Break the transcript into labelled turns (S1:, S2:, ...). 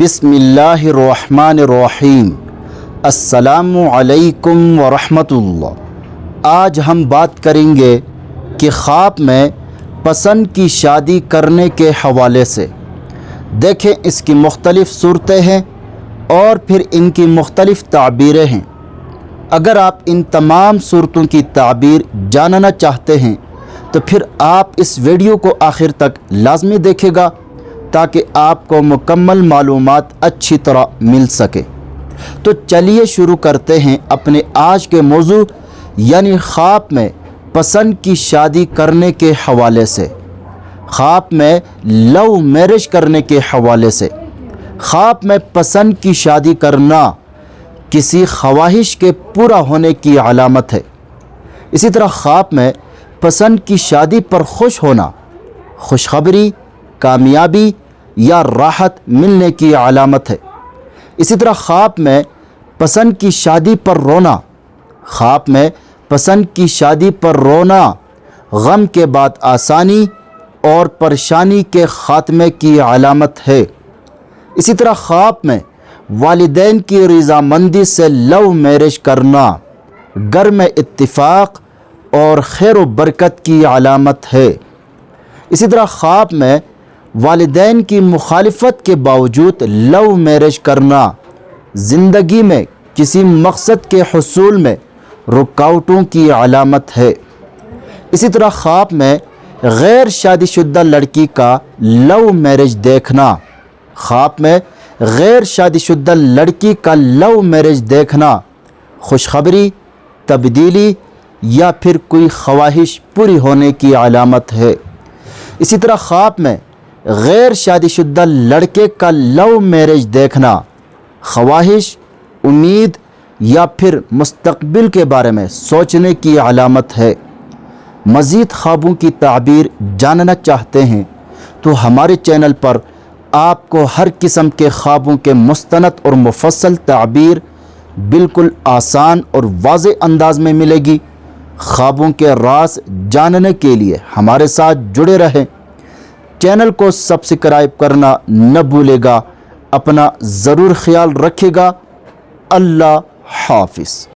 S1: بسم اللہ الرحمن الرحیم۔ السلام علیکم ورحمۃ اللہ۔ آج ہم بات کریں گے کہ خواب میں پسند کی شادی کرنے کے حوالے سے۔ دیکھیں اس کی مختلف صورتیں ہیں اور پھر ان کی مختلف تعبیریں ہیں۔ اگر آپ ان تمام صورتوں کی تعبیر جاننا چاہتے ہیں تو پھر آپ اس ویڈیو کو آخر تک لازمی دیکھیں گا تاکہ آپ کو مکمل معلومات اچھی طرح مل سکے۔ تو چلیے شروع کرتے ہیں اپنے آج کے موضوع یعنی خواب میں پسند کی شادی کرنے کے حوالے سے، خواب میں لو میرج کرنے کے حوالے سے۔ خواب میں پسند کی شادی کرنا کسی خواہش کے پورا ہونے کی علامت ہے۔ اسی طرح خواب میں پسند کی شادی پر خوش ہونا خوشخبری، کامیابی یا راحت ملنے کی علامت ہے۔ اسی طرح خواب میں پسند کی شادی پر رونا، خواب میں پسند کی شادی پر رونا غم کے بعد آسانی اور پریشانی کے خاتمے کی علامت ہے۔ اسی طرح خواب میں والدین کی رضامندی سے لو میرج کرنا گھر میں اتفاق اور خیر و برکت کی علامت ہے۔ اسی طرح خواب میں والدین کی مخالفت کے باوجود لو میرج کرنا زندگی میں کسی مقصد کے حصول میں رکاوٹوں کی علامت ہے۔ اسی طرح خواب میں غیر شادی شدہ لڑکی کا لو میرج دیکھنا، خواب میں غیر شادی شدہ لڑکی کا لو میرج دیکھنا خوشخبری، تبدیلی یا پھر کوئی خواہش پوری ہونے کی علامت ہے۔ اسی طرح خواب میں غیر شادی شدہ لڑکے کا لو میرج دیکھنا خواہش، امید یا پھر مستقبل کے بارے میں سوچنے کی علامت ہے۔ مزید خوابوں کی تعبیر جاننا چاہتے ہیں تو ہمارے چینل پر آپ کو ہر قسم کے خوابوں کے مستند اور مفصل تعبیر بالکل آسان اور واضح انداز میں ملے گی۔ خوابوں کے راز جاننے کے لیے ہمارے ساتھ جڑے رہیں۔ چینل کو سبسکرائب کرنا نہ بھولے گا۔ اپنا ضرور خیال رکھے گا۔ اللہ حافظ۔